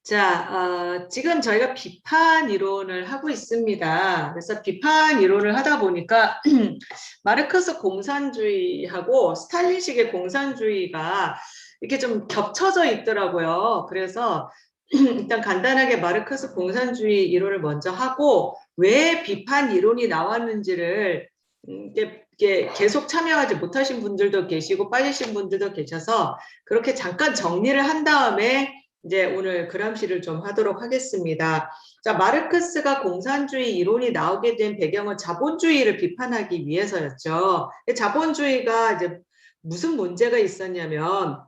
자, 지금 저희가 비판 이론을 하고 있습니다. 그래서 비판 이론을 하다 보니까 마르크스 공산주의하고 스탈린식의 공산주의가 이렇게 좀 겹쳐져 있더라고요. 그래서 일단 간단하게 마르크스 공산주의 이론을 먼저 하고 왜 비판 이론이 나왔는지를 이게 계속 참여하지 못하신 분들도 계시고 빠지신 분들도 계셔서 그렇게 잠깐 정리를 한 다음에 이제 오늘 그람시를 좀 하도록 하겠습니다. 자, 마르크스가 공산주의 이론이 나오게 된 배경은 자본주의를 비판하기 위해서였죠. 자본주의가 이제 무슨 문제가 있었냐면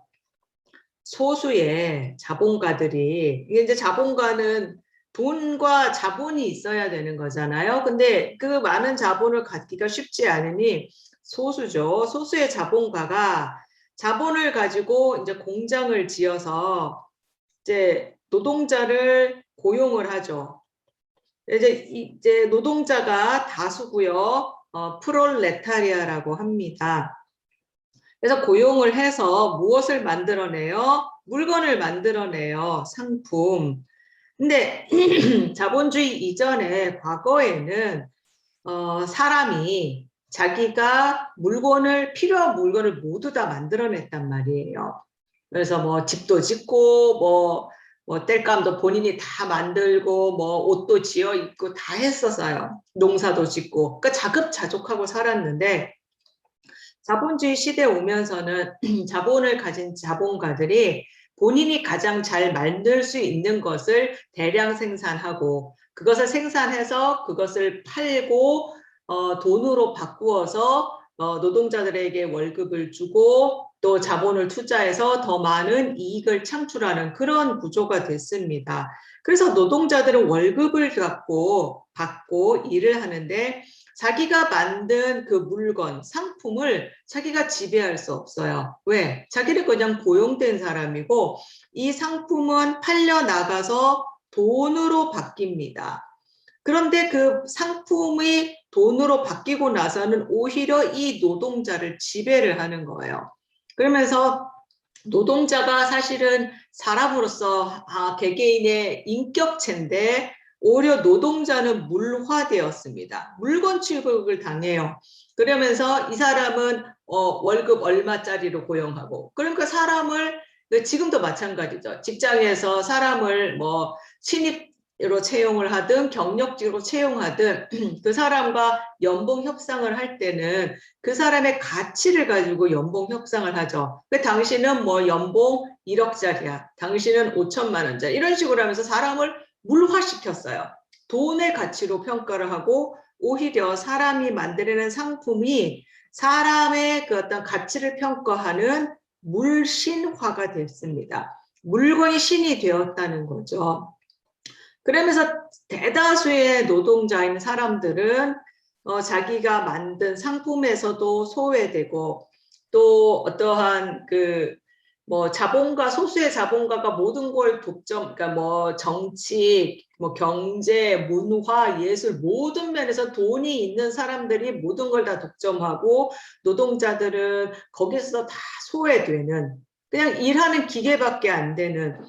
소수의 자본가들이 이게 이제 자본가는 돈과 자본이 있어야 되는 거잖아요. 근데 그 많은 자본을 갖기가 쉽지 않으니 소수죠. 소수의 자본가가 자본을 가지고 이제 공장을 지어서 이제 노동자를 고용을 하죠. 이제 노동자가 다수고요. 프롤레타리아라고 합니다. 그래서 고용을 해서 무엇을 만들어내요? 물건을 만들어내요. 상품. 근데 자본주의 이전에 과거에는 사람이 자기가 필요한 물건을 모두 다 만들어냈단 말이에요. 그래서 뭐 집도 짓고 뭐 땔감도 본인이 다 만들고 뭐 옷도 지어 입고 다 했었어요. 농사도 짓고. 그러니까 자급자족하고 살았는데 자본주의 시대에 오면서는 자본을 가진 자본가들이 본인이 가장 잘 만들 수 있는 것을 대량 생산하고 그것을 생산해서 그것을 팔고 돈으로 바꾸어서 노동자들에게 월급을 주고 또 자본을 투자해서 더 많은 이익을 창출하는 그런 구조가 됐습니다. 그래서 노동자들은 월급을 받고 일을 하는데 자기가 만든 그 물건, 상품을 자기가 지배할 수 없어요. 왜? 자기는 그냥 고용된 사람이고 이 상품은 팔려 나가서 돈으로 바뀝니다. 그런데 그 상품이 돈으로 바뀌고 나서는 오히려 이 노동자를 지배를 하는 거예요. 그러면서 노동자가 사실은 사람으로서 개개인의 인격체인데 오히려 노동자는 물화되었습니다. 물건 취급을 당해요. 그러면서 이 사람은 월급 얼마짜리로 고용하고 그러니까 사람을 지금도 마찬가지죠. 직장에서 사람을 뭐 신입으로 채용을 하든 경력직으로 채용하든 그 사람과 연봉 협상을 할 때는 그 사람의 가치를 가지고 연봉 협상을 하죠. 그 당신은 뭐 연봉 1억짜리야. 당신은 5천만 원짜리. 이런 식으로 하면서 사람을 물화시켰어요. 돈의 가치로 평가를 하고 오히려 사람이 만들어낸 상품이 사람의 그 어떤 가치를 평가하는 물신화가 됐습니다. 물건이 신이 되었다는 거죠. 그러면서 대다수의 노동자인 사람들은 자기가 만든 상품에서도 소외되고 또 어떠한 뭐 소수의 자본가가 모든 걸 그러니까 뭐 정치, 뭐 경제, 문화, 예술 모든 면에서 돈이 있는 사람들이 모든 걸 다 독점하고 노동자들은 거기서 다 소외되는 그냥 일하는 기계밖에 안 되는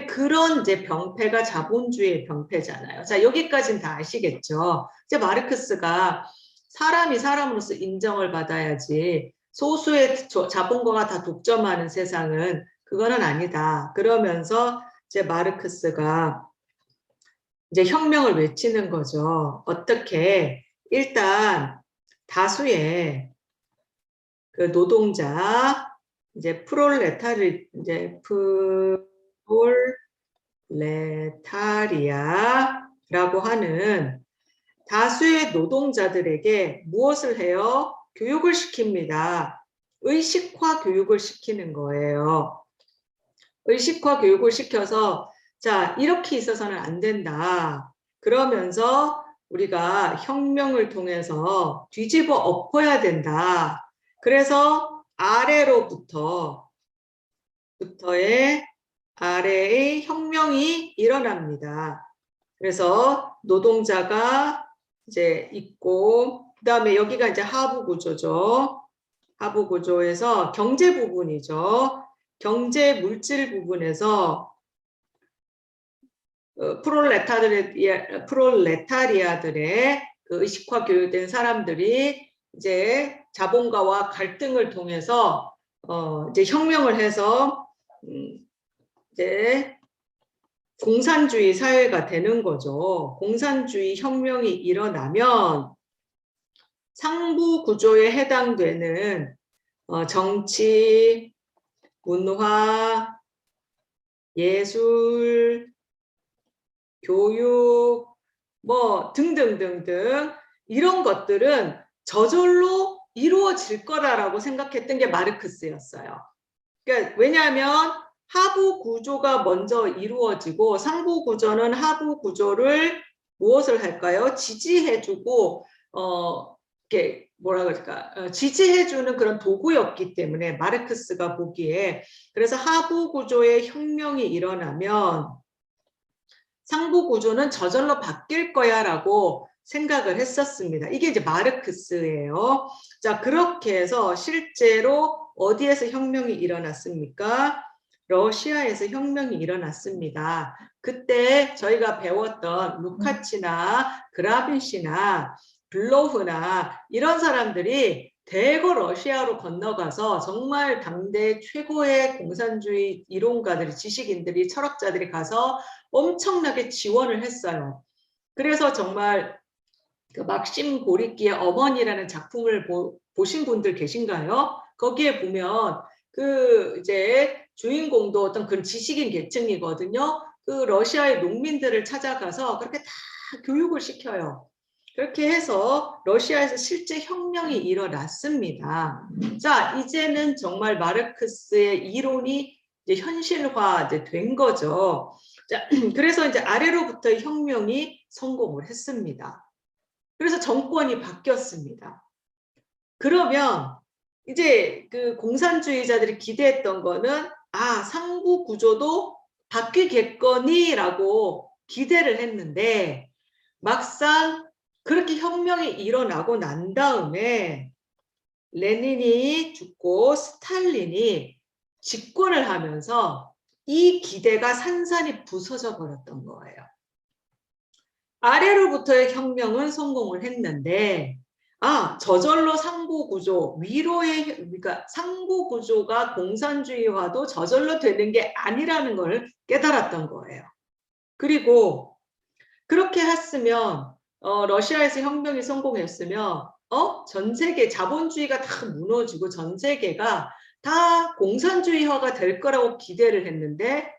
그런 이제 병폐가 자본주의의 병폐잖아요. 자, 여기까지는 다 아시겠죠? 이제 마르크스가 사람이 사람으로서 인정을 받아야지 소수의 자본가가 다 독점하는 세상은 그거는 아니다. 그러면서 이제 마르크스가 이제 혁명을 외치는 거죠. 어떻게 일단 다수의 그 노동자 이제 프롤레타리아라고 하는 다수의 노동자들에게 무엇을 해요? 교육을 시킵니다. 의식화 교육을 시키는 거예요. 의식화 교육을 시켜서 자, 이렇게 있어서는 안 된다. 그러면서 우리가 혁명을 통해서 뒤집어 엎어야 된다. 그래서 아래의 혁명이 일어납니다. 그래서 노동자가 이제 있고 그다음에 여기가 이제 하부 구조죠. 하부 구조에서 경제 부분이죠. 경제 물질 부분에서 프롤레타리아들의 그 의식화 교육된 사람들이 이제 자본가와 갈등을 통해서 이제 혁명을 해서 이제 공산주의 사회가 되는 거죠. 공산주의 혁명이 일어나면 상부 구조에 해당되는 정치, 문화, 예술, 교육, 뭐 등등등등 이런 것들은 저절로 이루어질 거다라고 생각했던 게 마르크스였어요. 그러니까 왜냐하면 하부 구조가 먼저 이루어지고 상부 구조는 하부 구조를 무엇을 할까요? 지지해주고 이렇게 뭐라 그럴까 지지해주는 그런 도구였기 때문에 마르크스가 보기에 그래서 하부 구조의 혁명이 일어나면 상부 구조는 저절로 바뀔 거야라고 생각을 했었습니다. 이게 이제 마르크스예요. 자, 그렇게 해서 실제로 어디에서 혁명이 일어났습니까? 러시아에서 혁명이 일어났습니다. 그때 저희가 배웠던 루카치나 그라빈시나 블로흐나 이런 사람들이 대거 러시아로 건너가서 정말 당대 최고의 공산주의 이론가들이, 지식인들이, 철학자들이 가서 엄청나게 지원을 했어요. 그래서 정말 그 막심 고리키의 어머니라는 작품을 보신 분들 계신가요? 거기에 보면 그 이제 주인공도 어떤 그런 지식인 계층이거든요. 그 러시아의 농민들을 찾아가서 그렇게 다 교육을 시켜요. 그렇게 해서 러시아에서 실제 혁명이 일어났습니다. 자, 이제는 정말 마르크스의 이론이 이제 현실화 이제 된 거죠. 자, 그래서 이제 아래로부터 혁명이 성공을 했습니다. 그래서 정권이 바뀌었습니다. 그러면 이제 그 공산주의자들이 기대했던 거는 상부 구조도 바뀌겠거니라고 기대를 했는데 막상 그렇게 혁명이 일어나고 난 다음에 레닌이 죽고 스탈린이 집권을 하면서 이 기대가 산산이 부서져 버렸던 거예요. 아래로부터의 혁명은 성공을 했는데 저절로 상부 구조, 위로의 그러니까 상부 구조가 공산주의화도 저절로 되는 게 아니라는 걸 깨달았던 거예요. 그리고 그렇게 했으면 러시아에서 혁명이 성공했으면 전 세계 자본주의가 다 무너지고 전 세계가 다 공산주의화가 될 거라고 기대를 했는데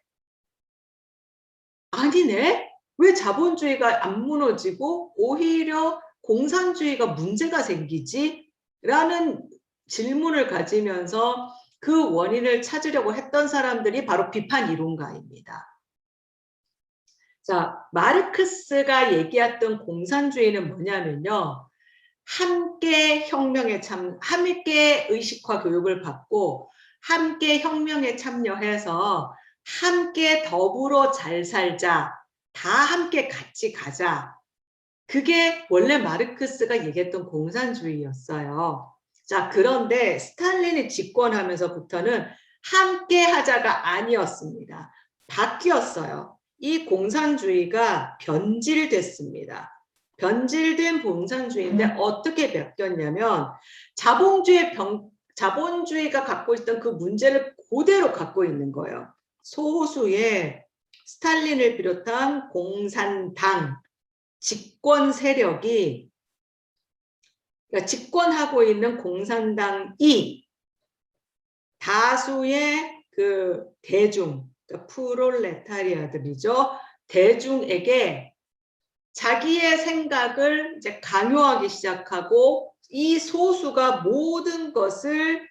아니네? 왜 자본주의가 안 무너지고 오히려 공산주의가 문제가 생기지? 라는 질문을 가지면서 그 원인을 찾으려고 했던 사람들이 바로 비판 이론가입니다. 자, 마르크스가 얘기했던 공산주의는 뭐냐면요. 함께 혁명에 함께 의식화 교육을 받고 함께 혁명에 참여해서 함께 더불어 잘 살자. 다 함께 같이 가자. 그게 원래 마르크스가 얘기했던 공산주의였어요. 자, 그런데 스탈린이 집권하면서부터는 함께 하자가 아니었습니다. 바뀌었어요. 이 공산주의가 변질됐습니다. 변질된 공산주의인데 어떻게 바뀌었냐면 자본주의가 갖고 있던 그 문제를 그대로 갖고 있는 거예요. 소수의 스탈린을 비롯한 공산당 집권 세력이 그러니까 집권하고 있는 공산당이 다수의 그 대중, 그러니까 프롤레타리아들이죠. 대중에게 자기의 생각을 이제 강요하기 시작하고 이 소수가 모든 것을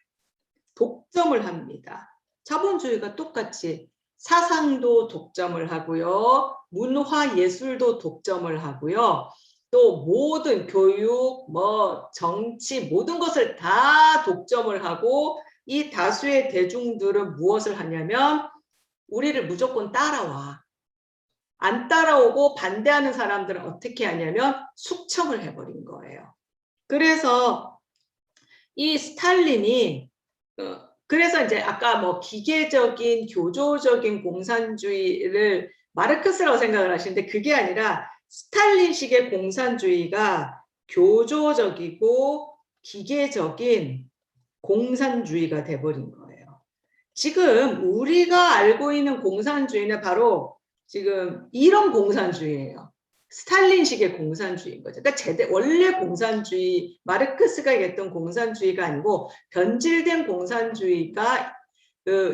독점을 합니다. 자본주의가 똑같이 사상도 독점을 하고요. 문화 예술도 독점을 하고요. 또 모든 교육, 정치 모든 것을 다 독점을 하고 이 다수의 대중들은 무엇을 하냐면 우리를 무조건 따라와. 안 따라오고 반대하는 사람들은 어떻게 하냐면 숙청을 해버린 거예요. 그래서 이 스탈린이 그래서 이제 아까 기계적인 교조적인 공산주의를 마르크스라고 생각을 하시는데 그게 아니라 스탈린식의 공산주의가 교조적이고 기계적인 공산주의가 돼버린 거예요. 지금 우리가 알고 있는 공산주의는 바로 지금 이런 공산주의예요. 스탈린식의 공산주의인 거죠. 그러니까 원래 공산주의, 마르크스가 얘기했던 공산주의가 아니고 변질된 공산주의가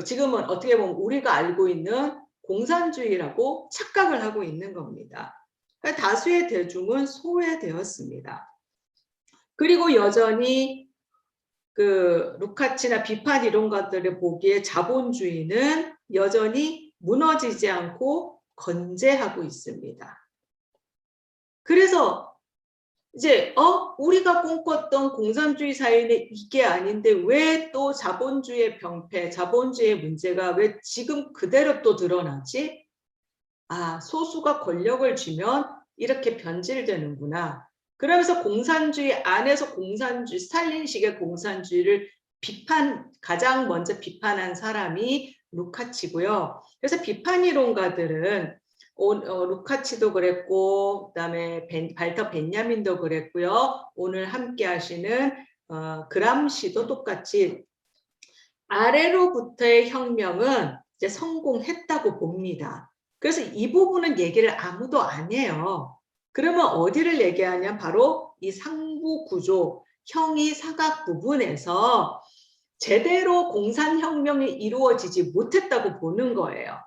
지금은 어떻게 보면 우리가 알고 있는 공산주의라고 착각을 하고 있는 겁니다. 그러니까 다수의 대중은 소외되었습니다. 그리고 여전히 그 루카치나 비판 이론가들을 보기에 자본주의는 여전히 무너지지 않고 건재하고 있습니다. 그래서 이제 우리가 꿈꿨던 공산주의 사회는 이게 아닌데 왜 또 자본주의의 병폐, 자본주의의 문제가 왜 지금 그대로 또 드러나지? 아, 소수가 권력을 쥐면 이렇게 변질되는구나. 그러면서 공산주의 안에서 공산주의, 스탈린식의 공산주의를 가장 먼저 비판한 사람이 루카치고요. 그래서 비판 이론가들은 루카치도 그랬고, 그다음에 발터 벤야민도 그랬고요. 오늘 함께 하시는 그람시도 똑같이 아래로부터의 혁명은 이제 성공했다고 봅니다. 그래서 이 부분은 얘기를 아무도 안 해요. 그러면 어디를 얘기하냐? 바로 이 상부 구조, 형이 사각 부분에서 제대로 공산혁명이 이루어지지 못했다고 보는 거예요.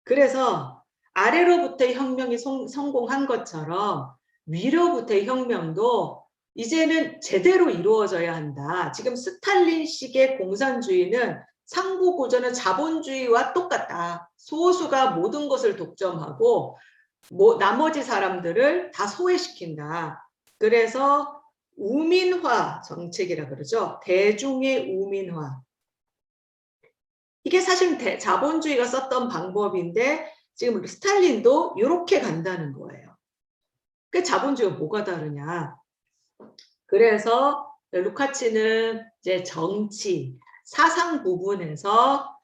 그래서 아래로부터의 혁명이 성공한 것처럼 위로부터의 혁명도 이제는 제대로 이루어져야 한다. 지금 스탈린식의 공산주의는 상부 구조는 자본주의와 똑같다. 소수가 모든 것을 독점하고 나머지 사람들을 다 소외시킨다. 그래서 우민화 정책이라 그러죠. 대중의 우민화. 이게 사실 자본주의가 썼던 방법인데 지금 스탈린도 이렇게 간다는 거예요. 그 자본주의가 뭐가 다르냐. 그래서 루카치는 이제 정치, 사상 부분에서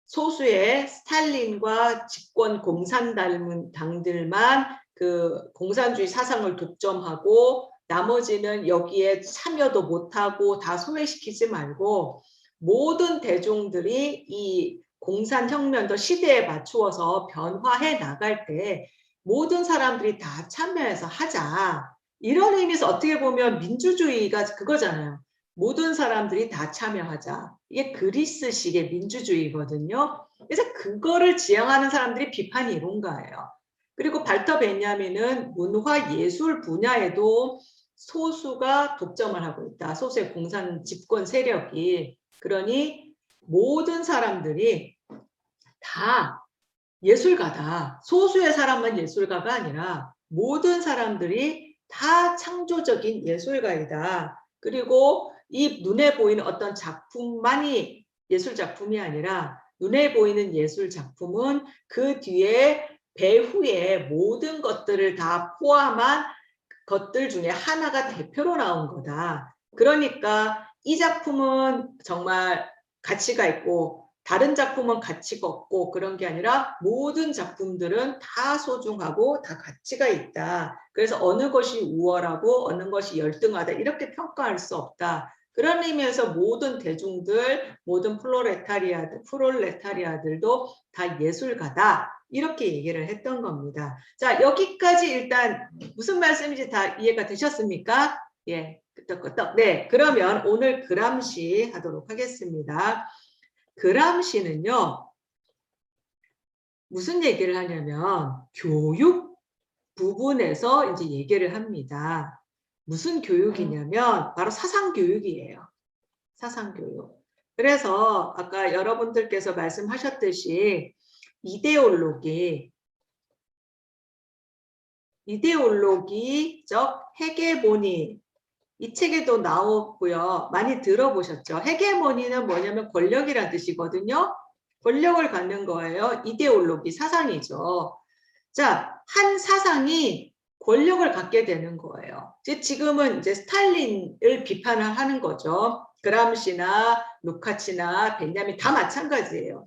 소수의 스탈린과 집권 공산당들만 그 공산주의 사상을 독점하고 나머지는 여기에 참여도 못하고 다 소외시키지 말고 모든 대중들이 이 공산혁명도 시대에 맞추어서 변화해 나갈 때 모든 사람들이 다 참여해서 하자. 이런 의미에서 어떻게 보면 민주주의가 그거잖아요. 모든 사람들이 다 참여하자. 이게 그리스식의 민주주의거든요. 그래서 그거를 지향하는 사람들이 비판 이론가예요. 그리고 발터 베냐민은 문화 예술 분야에도 소수가 독점을 하고 있다. 소수의 공산 집권 세력이. 그러니 모든 사람들이 다 예술가다. 소수의 사람만 예술가가 아니라 모든 사람들이 다 창조적인 예술가이다. 그리고 이 눈에 보이는 어떤 작품만이 예술 작품이 아니라 눈에 보이는 예술 작품은 그 뒤에 배후에 모든 것들을 다 포함한 것들 중에 하나가 대표로 나온 거다. 그러니까 이 작품은 정말 가치가 있고 다른 작품은 가치가 없고 그런 게 아니라 모든 작품들은 다 소중하고 다 가치가 있다. 그래서 어느 것이 우월하고 어느 것이 열등하다 이렇게 평가할 수 없다. 그런 의미에서 모든 대중들, 모든 프롤레타리아들도 다 예술가다. 이렇게 얘기를 했던 겁니다. 자, 여기까지 일단 무슨 말씀인지 다 이해가 되셨습니까? 예, 끄떡끄떡. 네, 그러면 오늘 그람시 하도록 하겠습니다. 그람시는요, 무슨 얘기를 하냐면 교육 부분에서 이제 얘기를 합니다. 무슨 교육이냐면 바로 사상교육이에요. 사상교육. 그래서 아까 여러분들께서 말씀하셨듯이 이데올로기적 헤게모니 이 책에도 나오고요. 많이 들어보셨죠? 헤게모니는 뭐냐면 권력이란 뜻이거든요. 권력을 갖는 거예요. 이데올로기, 사상이죠. 자, 한 사상이 권력을 갖게 되는 거예요. 지금은 이제 스탈린을 비판을 하는 거죠. 그람시나 루카치나 벤야민 다 마찬가지예요.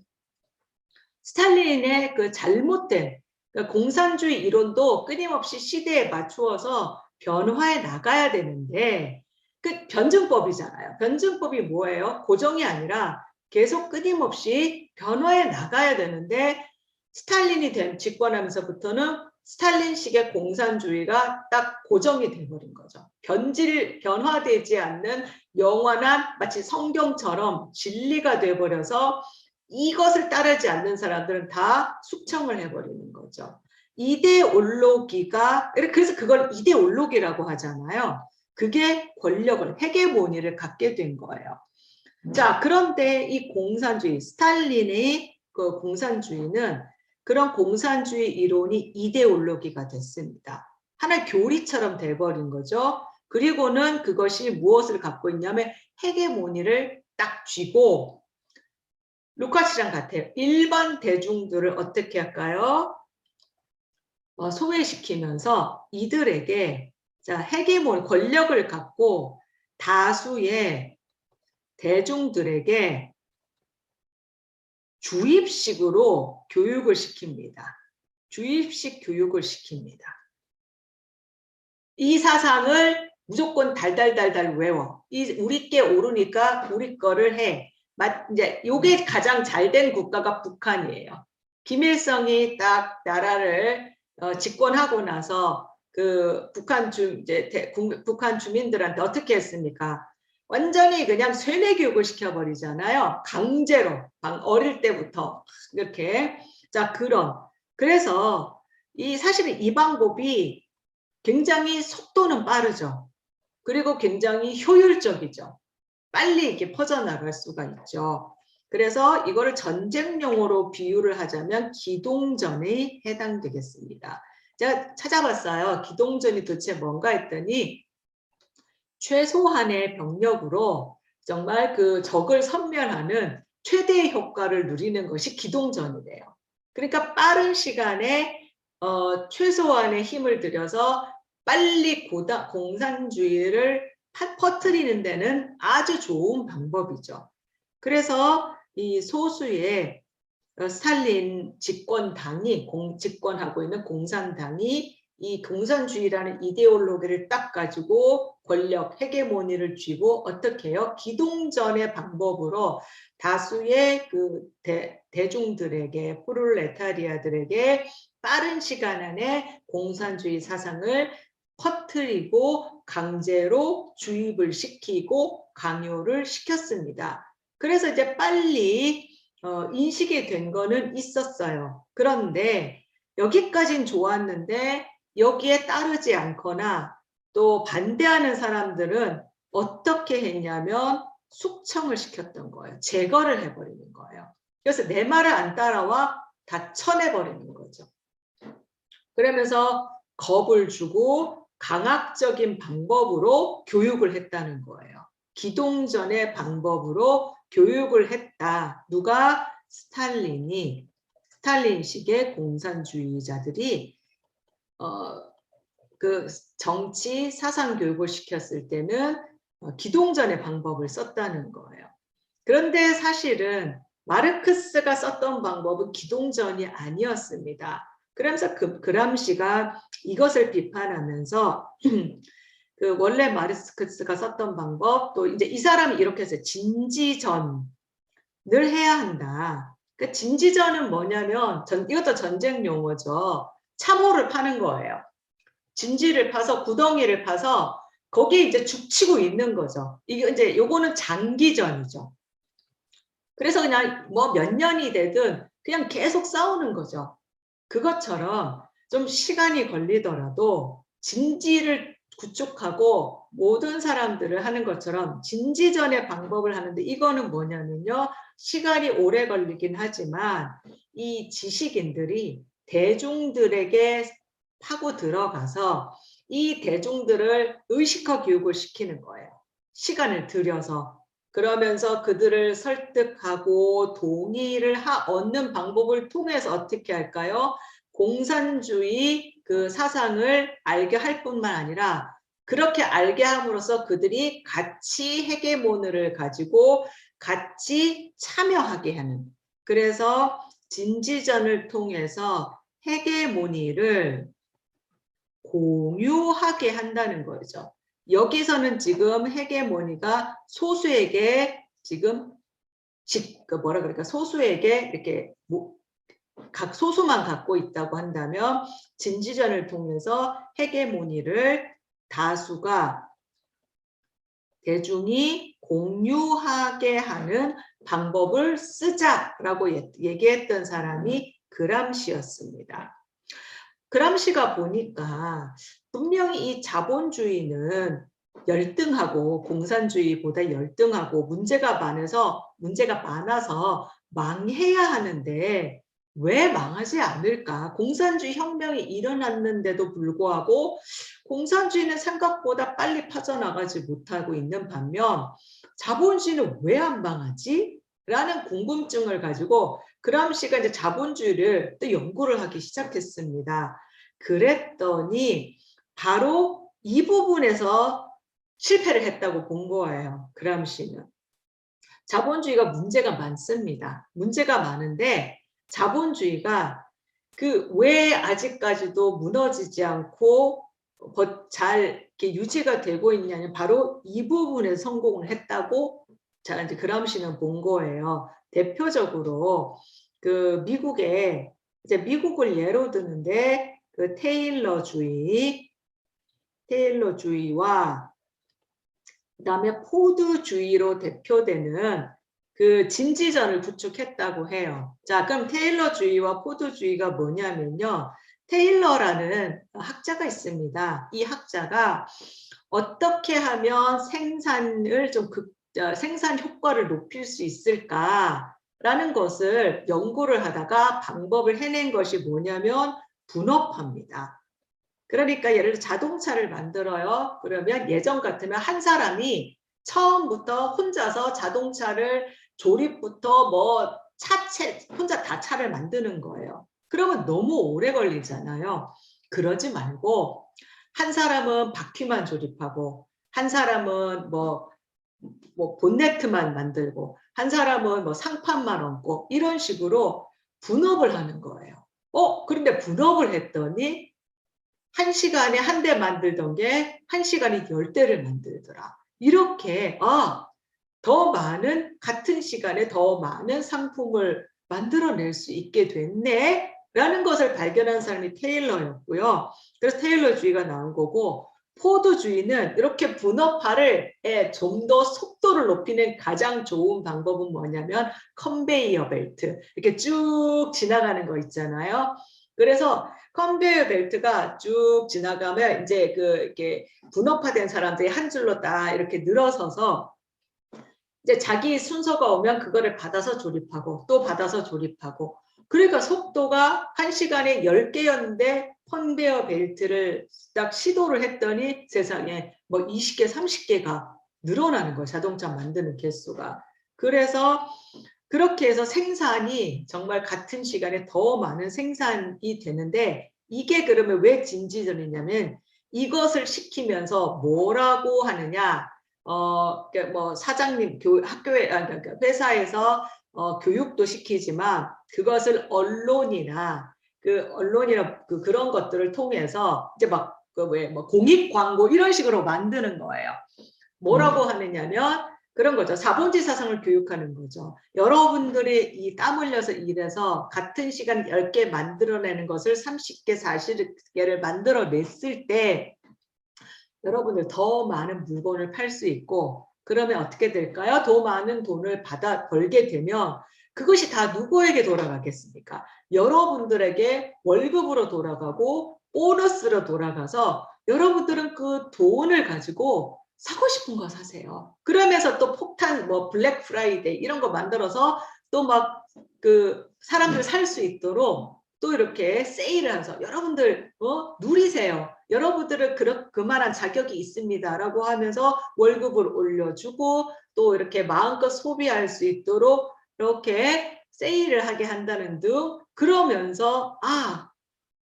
스탈린의 그 잘못된 그러니까 공산주의 이론도 끊임없이 시대에 맞추어서 변화해 나가야 되는데 그 변증법이잖아요. 변증법이 뭐예요? 고정이 아니라 계속 끊임없이 변화해 나가야 되는데 스탈린이 집권하면서부터는 스탈린식의 공산주의가 딱 고정이 돼버린 거죠. 변화되지 않는 영원한 마치 성경처럼 진리가 돼버려서 이것을 따르지 않는 사람들은 다 숙청을 해버리는 거죠. 이데올로기가 그래서 그걸 이데올로기라고 하잖아요. 그게 권력을 헤게모니를 갖게 된 거예요. 자, 그런데 이 공산주의 스탈린의 그 공산주의는 그런 공산주의 이론이 이데올로기가 됐습니다. 하나의 교리처럼 돼버린 거죠. 그리고는 그것이 무엇을 갖고 있냐면 헤게모니를 딱 쥐고 루카스랑 같아요. 일반 대중들을 어떻게 할까요? 소외시키면서 이들에게 자, 헤게모니 권력을 갖고 다수의 대중들에게 주입식으로 교육을 시킵니다. 주입식 교육을 시킵니다. 이 사상을 무조건 달달달달 외워. 우리께 오르니까 우리 거를 해. 이제 요게 가장 잘된 국가가 북한이에요. 김일성이 딱 나라를 집권하고 나서 그 북한 주민들한테 어떻게 했습니까? 완전히 그냥 쇠뇌 교육을 시켜버리잖아요. 강제로 어릴 때부터 이렇게 자 그래서 사실은 이 방법이 굉장히 속도는 빠르죠. 그리고 굉장히 효율적이죠. 빨리 이렇게 퍼져나갈 수가 있죠. 그래서 이거를 전쟁용으로 비유를 하자면 기동전에 해당되겠습니다. 제가 찾아봤어요. 기동전이 도대체 뭔가 했더니 최소한의 병력으로 정말 그 적을 섬멸하는 최대의 효과를 누리는 것이 기동전이래요. 그러니까 빠른 시간에 최소한의 힘을 들여서 빨리 공산주의를 퍼뜨리는 데는 아주 좋은 방법이죠. 그래서 이 소수의 스탈린 집권당이 집권하고 있는 공산당이 이 공산주의라는 이데올로기를 딱 가지고 권력 헤게모니를 쥐고 어떻게 해요? 기동전의 방법으로 다수의 그 대중들에게 프롤레타리아들에게 빠른 시간 안에 공산주의 사상을 퍼뜨리고 강제로 주입을 시키고 강요를 시켰습니다. 그래서 이제 빨리 인식이 된 거는 있었어요. 그런데 여기까지는 좋았는데 여기에 따르지 않거나 또 반대하는 사람들은 어떻게 했냐면 숙청을 시켰던 거예요. 제거를 해버리는 거예요. 그래서 내 말을 안 따라와 다 쳐내버리는 거죠. 그러면서 겁을 주고 강압적인 방법으로 교육을 했다는 거예요. 기동전의 방법으로 교육을 했다. 누가? 스탈린식의 공산주의자들이 그 정치 사상 교육을 시켰을 때는 기동전의 방법을 썼다는 거예요. 그런데 사실은 마르크스가 썼던 방법은 기동전이 아니었습니다. 그러면서 그람시가 이것을 비판하면서 그 원래 마르크스가 썼던 방법 또 이제 이 사람이 이렇게 해서 진지전을 해야 한다. 그 진지전은 뭐냐면 이것도 전쟁 용어죠. 참호를 파는 거예요. 진지를 파서 구덩이를 파서 거기에 이제 죽치고 있는 거죠. 이게 이제 요거는 장기전이죠. 그래서 그냥 뭐 몇 년이 되든 그냥 계속 싸우는 거죠. 그것처럼 좀 시간이 걸리더라도 진지를 구축하고 모든 사람들을 하는 것처럼 진지전의 방법을 하는데 이거는 뭐냐면요. 시간이 오래 걸리긴 하지만 이 지식인들이 대중들에게 파고 들어가서 이 대중들을 의식화 교육을 시키는 거예요. 시간을 들여서. 그러면서 그들을 설득하고 동의를 얻는 방법을 통해서 어떻게 할까요? 공산주의 그 사상을 알게 할 뿐만 아니라 그렇게 알게 함으로써 그들이 같이 헤게모니를 가지고 같이 참여하게 하는. 그래서 진지전을 통해서 헤게모니를 공유하게 한다는 거죠. 여기서는 지금 헤게모니가 소수에게 지금 뭐라 그럴까, 소수에게 이렇게 각 소수만 갖고 있다고 한다면 진지전을 통해서 헤게모니를 다수가 대중이 공유하게 하는 방법을 쓰자라고 얘기했던 사람이 그람시였습니다. 그람시가 보니까 분명히 이 자본주의는 열등하고 공산주의보다 열등하고 문제가 많아서 망해야 하는데 왜 망하지 않을까? 공산주의 혁명이 일어났는데도 불구하고 공산주의는 생각보다 빨리 퍼져나가지 못하고 있는 반면 자본주의는 왜 안 망하지? 라는 궁금증을 가지고 그람시가 이제 자본주의를 또 연구를 하기 시작했습니다. 그랬더니 바로 이 부분에서 실패를 했다고 본 거예요. 그람시는. 자본주의가 문제가 많습니다. 문제가 많은데 자본주의가 왜 아직까지도 무너지지 않고 잘 이렇게 유지가 되고 있냐면 바로 이 부분에 성공을 했다고 자 이제 그람시는 본 거예요. 대표적으로 미국에 이제 미국을 예로 드는데 테일러주의와 그다음에 포드주의로 대표되는 진지전을 구축했다고 해요. 자, 그럼 테일러주의와 포드주의가 뭐냐면요. 테일러라는 학자가 있습니다. 이 학자가 어떻게 하면 생산 효과를 높일 수 있을까라는 것을 연구를 하다가 방법을 해낸 것이 뭐냐면 분업화입니다. 그러니까 예를 들어 자동차를 만들어요. 그러면 예전 같으면 한 사람이 처음부터 혼자서 자동차를 조립부터 혼자 다 차를 만드는 거예요. 그러면 너무 오래 걸리잖아요. 그러지 말고 한 사람은 바퀴만 조립하고 한 사람은 본네트만 만들고 한 사람은 상판만 얹고 이런 식으로 분업을 하는 거예요. 그런데 분업을 했더니 1시간에 한 대 만들던 게 1시간에 10대를 만들더라. 이렇게 같은 시간에 더 많은 상품을 만들어낼 수 있게 됐네 라는 것을 발견한 사람이 테일러였고요. 그래서 테일러주의가 나온 거고 포드주의는 이렇게 분업화를 좀 더 속도를 높이는 가장 좋은 방법은 뭐냐면 컨베이어 벨트 이렇게 쭉 지나가는 거 있잖아요. 그래서 컨베이어 벨트가 쭉 지나가면 이제 이렇게 분업화된 사람들이 한 줄로 딱 이렇게 늘어서서 이제 자기 순서가 오면 그거를 받아서 조립하고 또 받아서 조립하고 그러니까 속도가 1시간에 10개였는데 컨베이어 벨트를 딱 시도를 했더니 세상에 20개, 30개가 늘어나는 거예요. 자동차 만드는 개수가. 그래서 그렇게 해서 생산이 정말 같은 시간에 더 많은 생산이 되는데 이게 그러면 왜 진지전이냐면 이것을 시키면서 뭐라고 하느냐 사장님 학교에 그러니까 회사에서 교육도 시키지만 그것을 언론이나 그런 것들을 통해서 이제 공익 광고 이런 식으로 만드는 거예요. 뭐라고 하느냐면 그런 거죠. 자본주의 사상을 교육하는 거죠. 여러분들이 이 땀 흘려서 일해서 같은 시간 10개 만들어내는 것을 30개, 40개를 만들어냈을 때 여러분들 더 많은 물건을 팔 수 있고 그러면 어떻게 될까요? 더 많은 돈을 벌게 되면 그것이 다 누구에게 돌아가겠습니까? 여러분들에게 월급으로 돌아가고 보너스로 돌아가서 여러분들은 그 돈을 가지고 사고 싶은 거 사세요. 그러면서 또 폭탄 블랙 프라이데이 이런 거 만들어서 또 사람들 살 수 있도록 또 이렇게 세일을 하면서 여러분들 누리세요. 여러분들은 그만한 자격이 있습니다라고 하면서 월급을 올려주고 또 이렇게 마음껏 소비할 수 있도록 이렇게 세일을 하게 한다는 등 그러면서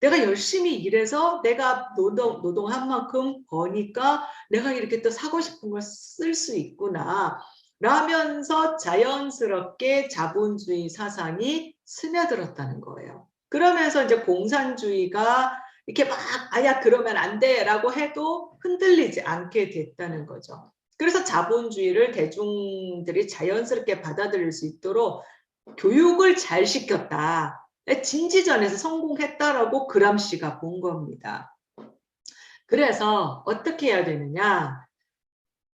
내가 열심히 일해서 내가 노동한 만큼 버니까 내가 이렇게 또 사고 싶은 걸 쓸 수 있구나 라면서 자연스럽게 자본주의 사상이 스며들었다는 거예요. 그러면서 이제 공산주의가 이렇게 막 아야 그러면 안 돼라고 해도 흔들리지 않게 됐다는 거죠. 그래서 자본주의를 대중들이 자연스럽게 받아들일 수 있도록 교육을 잘 시켰다. 진지전에서 성공했다라고 그람시가 본 겁니다. 그래서 어떻게 해야 되느냐?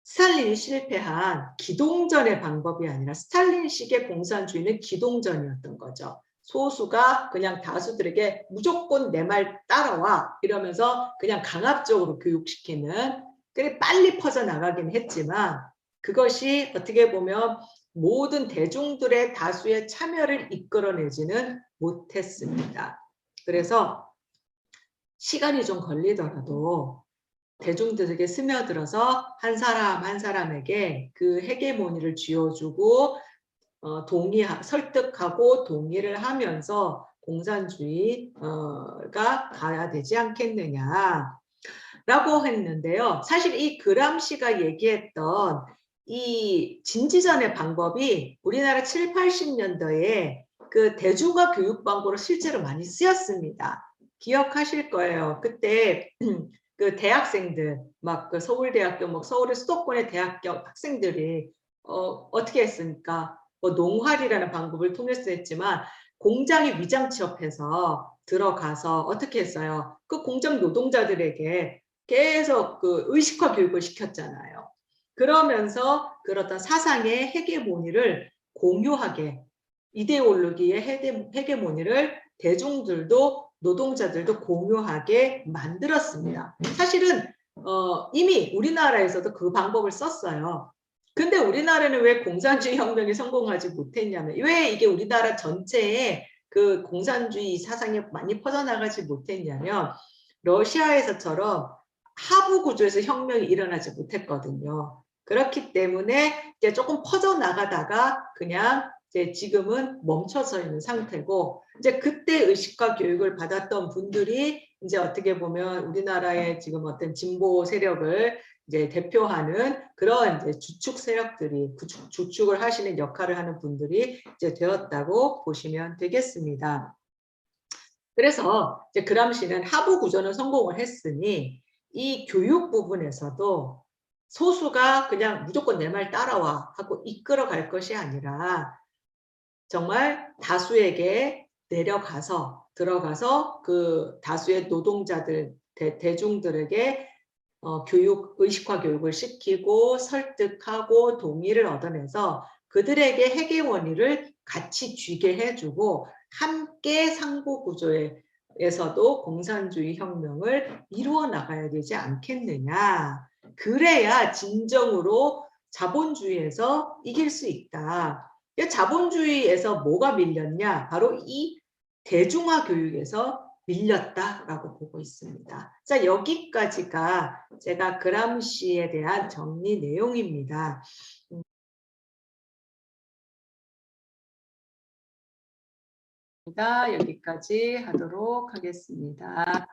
스탈린이 실패한 기동전의 방법이 아니라 스탈린식의 공산주의는 기동전이었던 거죠. 소수가 그냥 다수들에게 무조건 내 말 따라와 이러면서 그냥 강압적으로 교육시키는, 그래 빨리 퍼져나가긴 했지만 그것이 어떻게 보면 모든 대중들의 다수의 참여를 이끌어내지는 못했습니다. 그래서 시간이 좀 걸리더라도 대중들에게 스며들어서 한 사람 한 사람에게 그 헤게모니를 쥐어주고 설득하고 동의를 하면서 공산주의가 가야 되지 않겠느냐라고 했는데요. 사실 이 그람시가 얘기했던 이 진지전의 방법이 우리나라 7, 80년대에 그 대중화 교육 방법으로 실제로 많이 쓰였습니다. 기억하실 거예요. 그때 그 대학생들, 막 그 서울대학교, 뭐 서울의 수도권의 대학교 학생들이 어떻게 했습니까? 뭐 농활이라는 방법을 통해서 했지만 공장에 위장 취업해서 들어가서 어떻게 했어요? 그 공장 노동자들에게 계속 그 의식화 교육을 시켰잖아요. 그러면서 그렇던 사상의 헤게모니를 공유하게, 이데올로기의 헤게모니를 대중들도 노동자들도 공유하게 만들었습니다. 사실은 이미 우리나라에서도 그 방법을 썼어요. 근데 우리나라는 왜 공산주의 혁명이 성공하지 못했냐면, 왜 이게 우리나라 전체에 그 공산주의 사상이 많이 퍼져나가지 못했냐면, 러시아에서처럼 하부 구조에서 혁명이 일어나지 못했거든요. 그렇기 때문에 이제 조금 퍼져나가다가 그냥 이제 지금은 멈춰서 있는 상태고, 이제 그때 의식화 교육을 받았던 분들이 이제 어떻게 보면 우리나라의 지금 어떤 진보 세력을 이제 대표하는 그런 이제 주축 세력들이 주축을 하시는 역할을 하는 분들이 이제 되었다고 보시면 되겠습니다. 그래서 이제 그람시는 하부 구조는 성공을 했으니 이 교육 부분에서도 소수가 그냥 무조건 내 말 따라와 하고 이끌어갈 것이 아니라 정말 다수에게 내려가서 들어가서 그 다수의 노동자들, 대중들에게 교육, 의식화 교육을 시키고 설득하고 동의를 얻어내서 그들에게 해계원리를 같이 쥐게 해주고 함께 상부 구조에서도 공산주의 혁명을 이루어 나가야 되지 않겠느냐. 그래야 진정으로 자본주의에서 이길 수 있다. 자본주의에서 뭐가 밀렸냐? 바로 이 대중화 교육에서 밀렸다라고 보고 있습니다. 자, 여기까지가 제가 그람시에 대한 정리 내용입니다. 여기까지 하도록 하겠습니다.